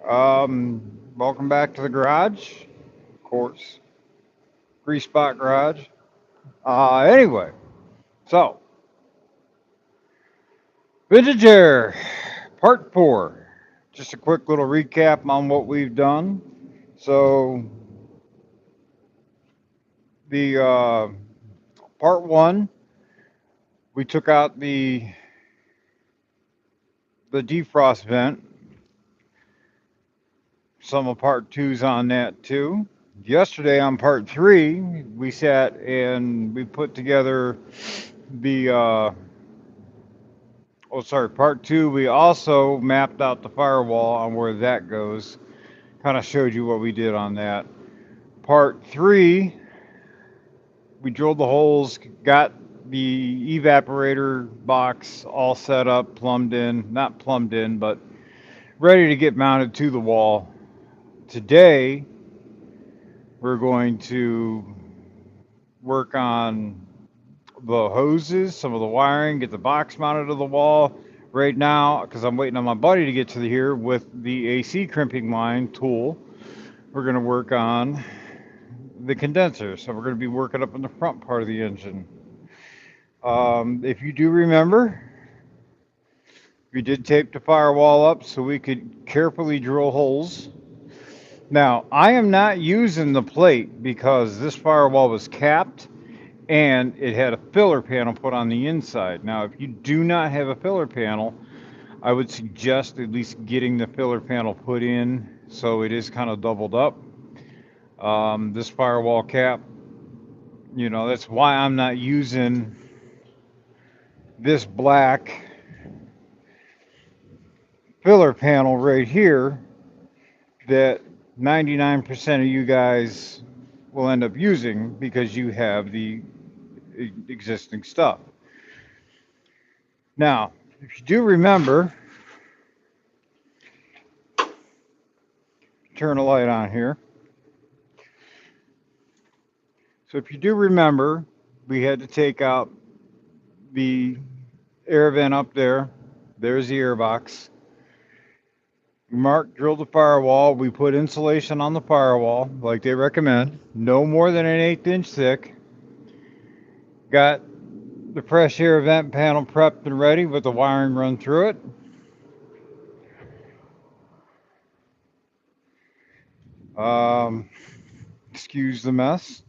Welcome back to the garage, of course, Grease Spot Garage. Anyway, so Vintage Air, Part 4. Just a quick little recap on what we've done. So, the Part 1, we took out the defrost vent. Some of Part 2's on that too. Yesterday on Part 3, we sat and we put together the oh, sorry, part two, we also mapped out the firewall on where that goes. Kind of showed you what we did on that. Part three, we drilled the holes, got the evaporator box all set up, plumbed in, not plumbed in, but ready to get mounted to the wall. Today, we're going to work on the hoses, some of the wiring, get the box mounted to the wall. Right now, because I'm waiting on my buddy to get to here with the AC crimping line tool, we're going to work on the condenser. So we're going to be working up in the front part of the engine. If you do remember, we did tape the firewall up so we could carefully drill holes. Now, I am not using the plate because this firewall was capped and it had a filler panel put on the inside. Now, if you do not have a filler panel, I would suggest at least getting the filler panel put in so it is kind of doubled up. This firewall cap, that's why I'm not using this black filler panel right here that 99% of you guys will end up using because you have the existing stuff. Now, if you do remember, turn a light on here. So if you do remember, we had to take out the air vent up there. There's the air box. Mark drilled the firewall. We put insulation on the firewall, like they recommend, no more than an 1/8 inch thick. Got the fresh air vent panel prepped and ready with the wiring run through it. Um, Excuse the mess.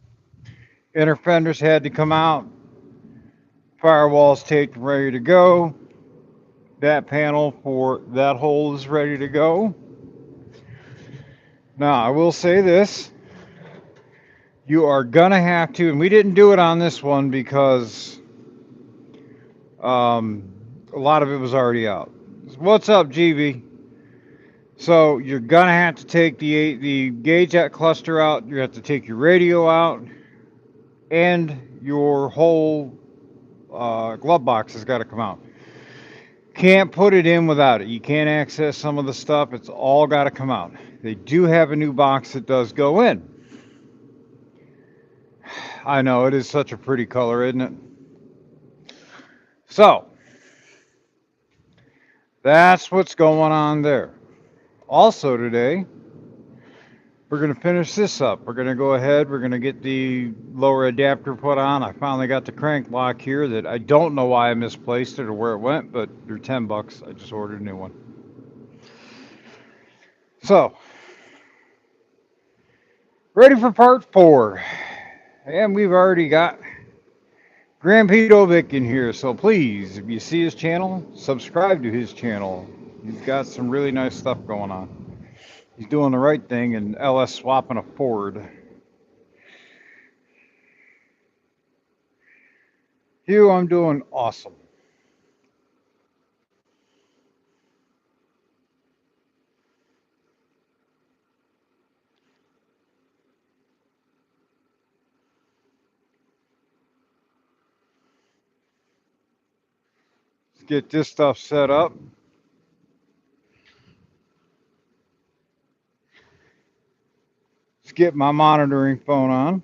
Inner fenders had to come out. Firewall's taped and ready to go. That panel for that hole is ready to go. Now, I will say this. You are going to have to, and we didn't do it on this one because a lot of it was already out. What's up, GB? So you're going to have to take the gauge at cluster out. You have to take your radio out, and your whole glove box has got to come out. Can't put it in without it. You can't access some of the stuff. It's all got to come out. They do have a new box that does go in. I know, it is such a pretty color, isn't it? So, that's what's going on there. Also today, we're going to finish this up. We're going to go ahead. We're going to get the lower adapter put on. I finally got the crank lock here that I don't know why I misplaced it or where it went, but they're $10. I just ordered a new one. So, ready for part 4. And we've already got Grand Pedovic in here. So please, if you see his channel, subscribe to his channel. He's got some really nice stuff going on. He's doing the right thing and LS swapping a Ford. Hugh, I'm doing awesome. Let's get this stuff set up. Let's get my monitoring phone on.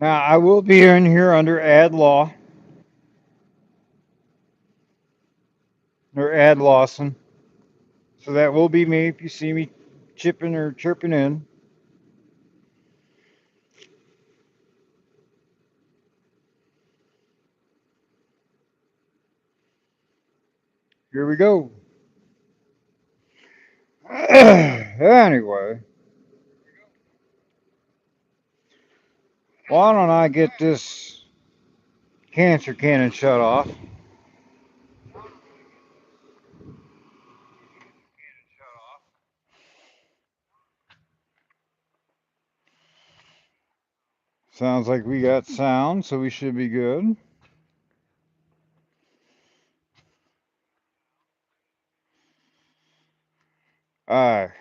Now I will be in here under ad law or ad Lawson. So that will be me if you see me chipping or chirping in. Here we go. Anyway, why don't I get this cancer cannon shut off? Sounds like we got sound, so we should be good. Alright,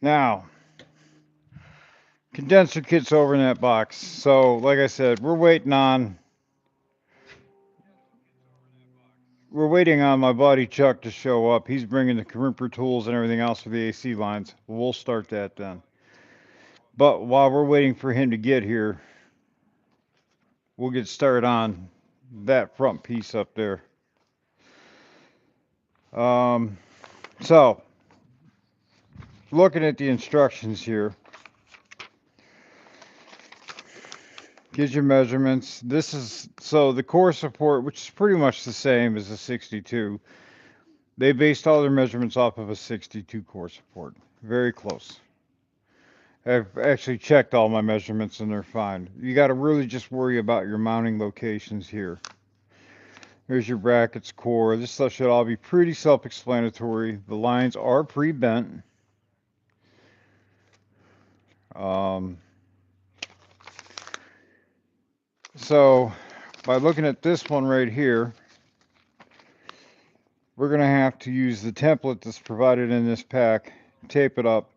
now, condenser kit's over in that box. So, like I said, we're waiting on my buddy Chuck to show up. He's bringing the crimper tools and everything else for the AC lines. We'll start that then. But while we're waiting for him to get here, we'll get started on that front piece up there. Um, so, looking at the instructions here, gives you measurements. This is so the core support, which is pretty much the same as the 62. They based all their measurements off of a 62 core support. Very close. I've actually checked all my measurements and they're fine. You got to really just worry about your mounting locations here. Here's your brackets, core. This stuff should all be pretty self-explanatory. The lines are pre-bent. Um, so by looking at this one right here, we're going to have to use the template that's provided in this pack, tape it up,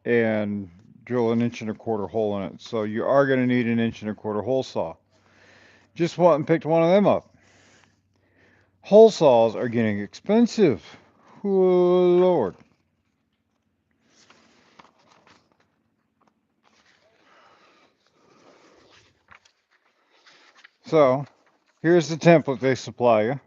and drill an 1.25 inch hole in it. So you are going to need an 1.25 inch hole saw. Just went and picked one of them up. Hole saws are getting expensive. Oh, Lord. So here's the template they supply you.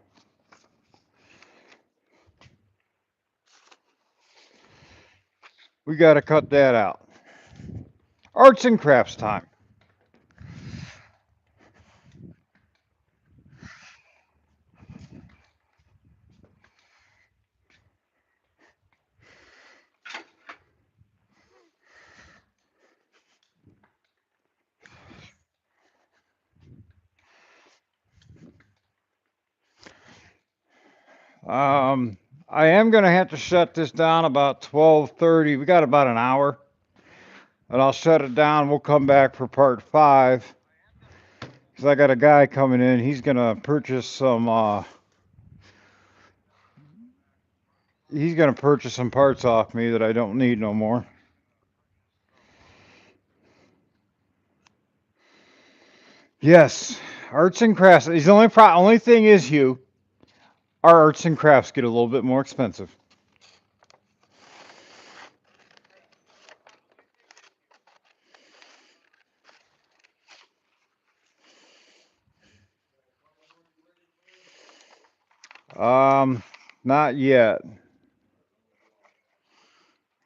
We got to cut that out. Arts and crafts time. Um, I am going to have to shut this down about 12:30. We got about an hour, and I'll shut it down. We'll come back for part 5 because I got a guy coming in. He's going to purchase some. He's going to purchase some parts off me that I don't need no more. Yes, arts and crafts. The only thing is, Hugh, our arts and crafts get a little bit more expensive. Um, Not yet.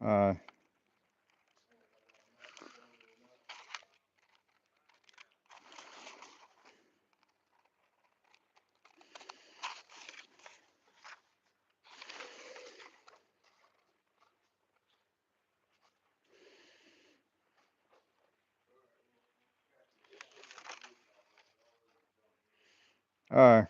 Uh, uh,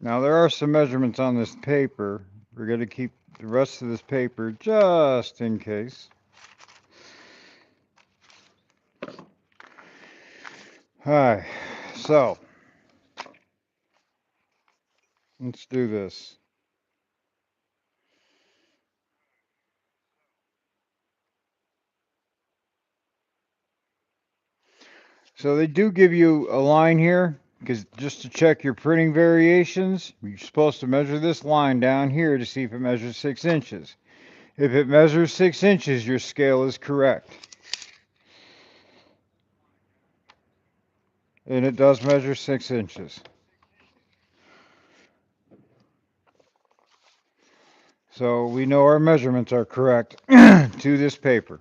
Now there are some measurements on this paper. We're going to keep the rest of this paper just in case. Alright, so let's do this. So they do give you a line here, because just to check your printing variations, you're supposed to measure this line down here to see if it measures 6 inches. If it measures 6 inches, your scale is correct. And it does measure 6 inches. So we know our measurements are correct to this paper.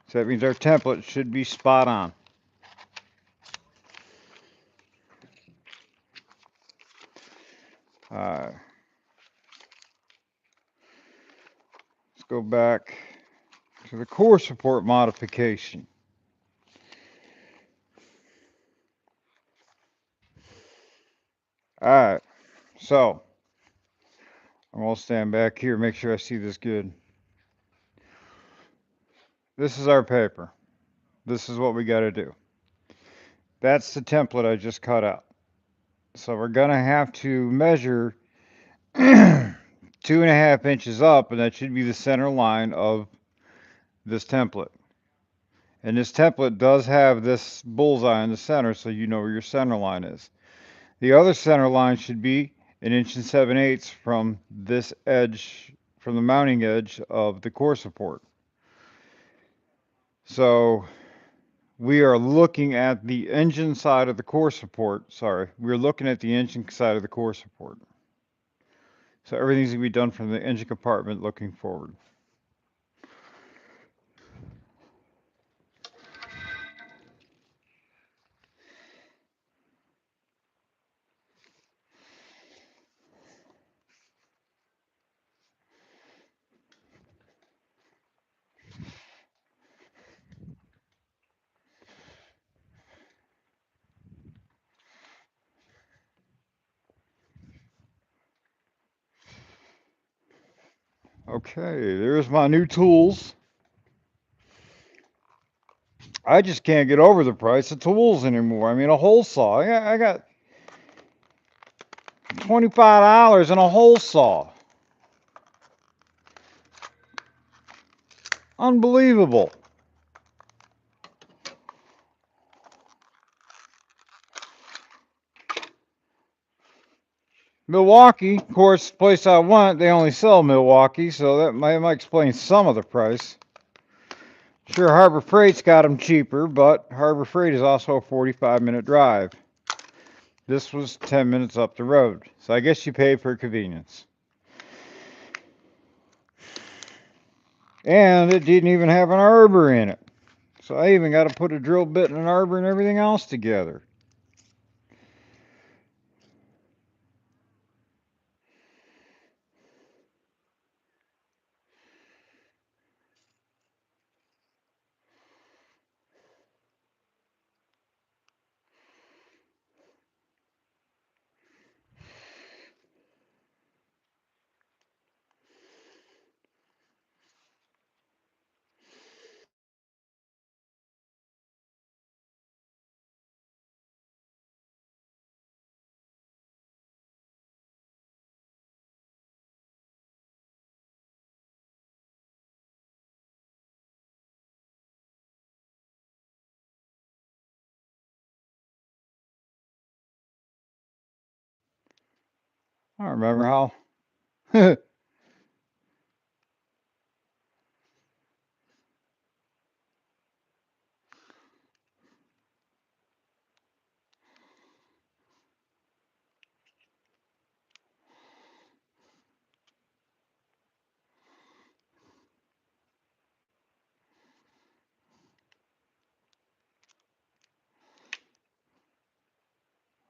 So that means our template should be spot on. Uh, let's go back to the core support modification. All right, so I'm going to stand back here, make sure I see this good. This is our paper. This is what we got to do. That's the template I just cut out. So we're going to have to measure 2.5 inches up, and that should be the center line of this template. And this template does have this bullseye in the center, so you know where your center line is. The other center line should be 1 7/8 from this edge, from the mounting edge of the core support. So we are looking at the engine side of the core support. Sorry, we're looking at the engine side of the core support. So everything's going to be done from the engine compartment looking forward. Okay, there's my new tools. I just can't get over the price of tools anymore. I mean, a hole saw. I got $25 and a hole saw. Unbelievable. Milwaukee, of course, the place I went, they only sell Milwaukee, so that might explain some of the price. Sure, Harbor Freight's got them cheaper, but Harbor Freight is also a 45-minute drive. This was 10 minutes up the road, so I guess you pay for convenience. And it didn't even have an arbor in it. So I even got to put a drill bit and an arbor and everything else together. I don't remember how.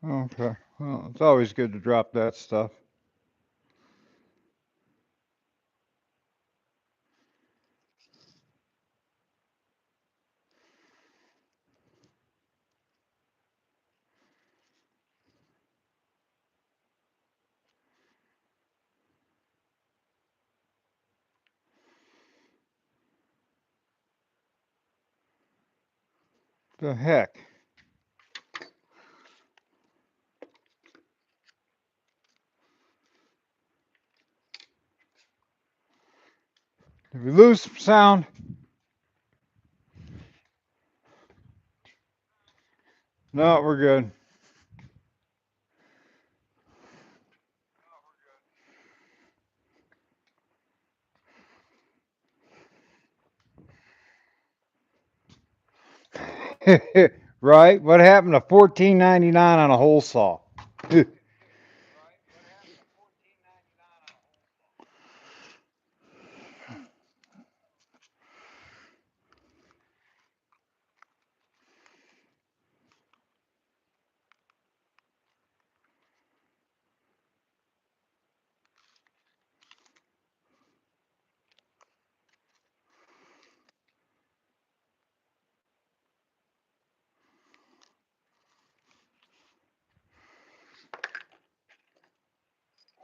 Okay, well, it's always good to drop that stuff. The heck? Did we lose some sound? No, we're good. Right? What happened to 14.99 on a hole saw?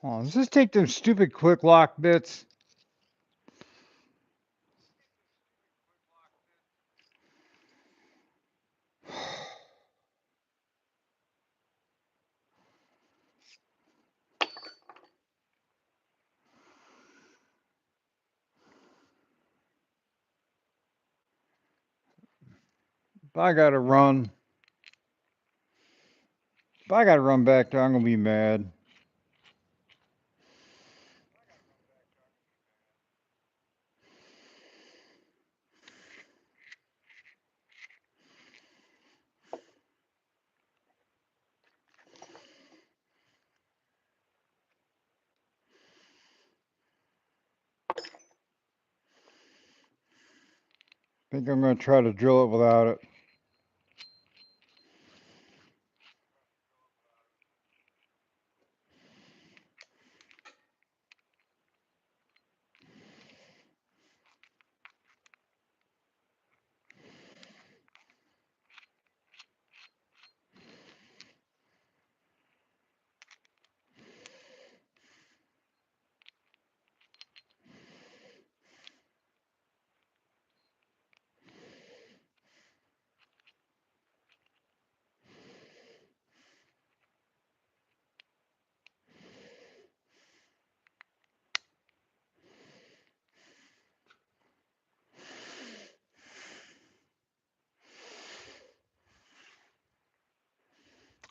Oh, let's just take them stupid quick lock bits. If I gotta run, if I gotta run back there, I'm gonna be mad. I think I'm gonna try to drill it without it.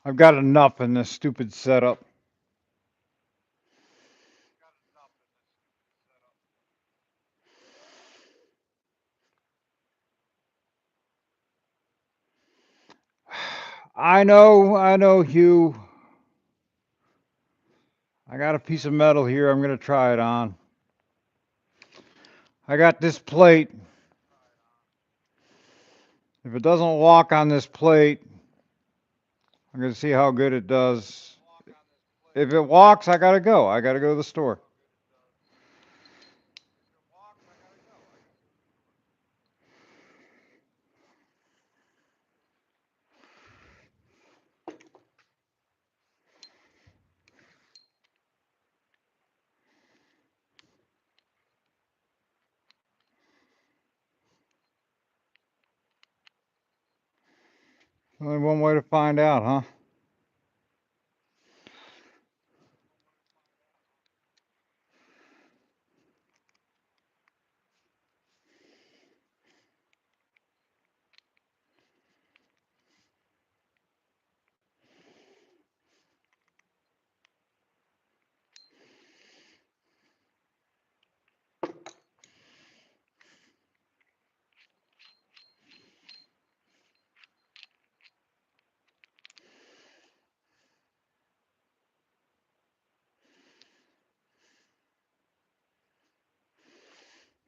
I've got enough in this stupid setup. I know, Hugh. I got a piece of metal here. I'm gonna try it on. I got this plate. If it doesn't walk on this plate, I'm gonna see how good it does. If it walks, I gotta go. I gotta go to the store. Only one way to find out, huh?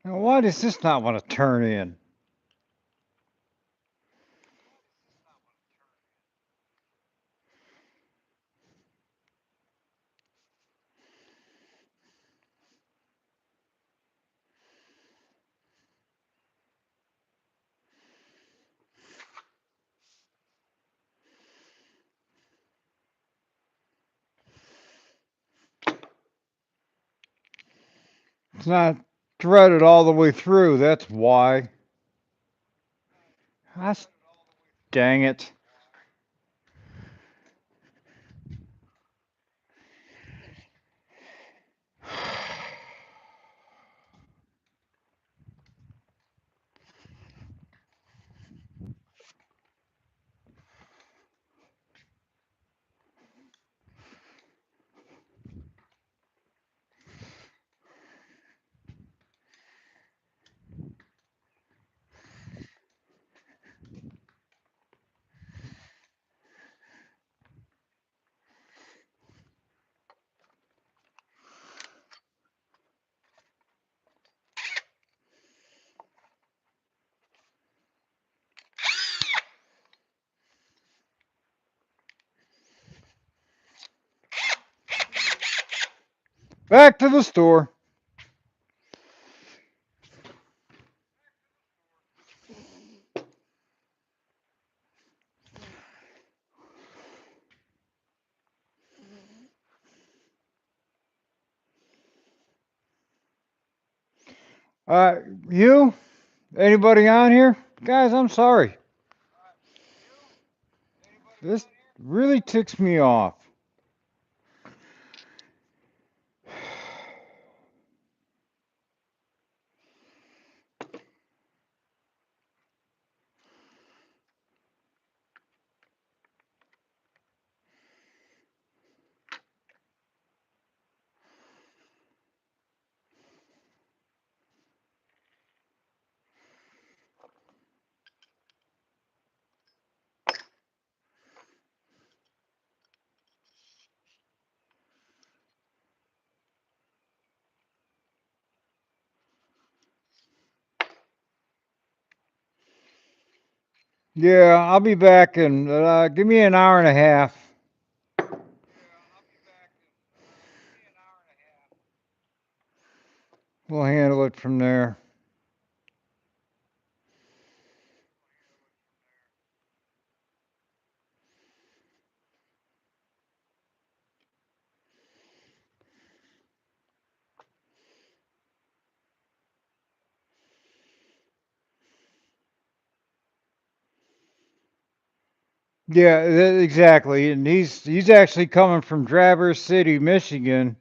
Now, why does this not want to turn in? It's not threaded all the way through. That's why. Gosh, dang it. Back to the store. Uh, you? Anybody on here? Guys, I'm sorry. This really ticks me off. Yeah, I'll be back in, give me an hour and a half. We'll handle it from there. Yeah, exactly. And he's actually coming from Traverse City, Michigan.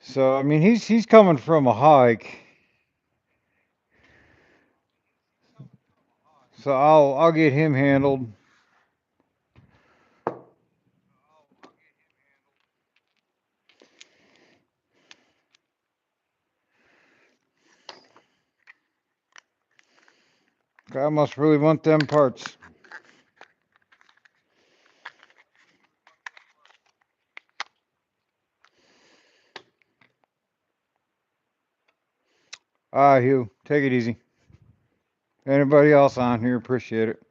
So I mean, he's coming from a hike. So I'll get him handled. I must really want them parts. Ah, Hugh, take it easy. Anybody else on here? Appreciate it.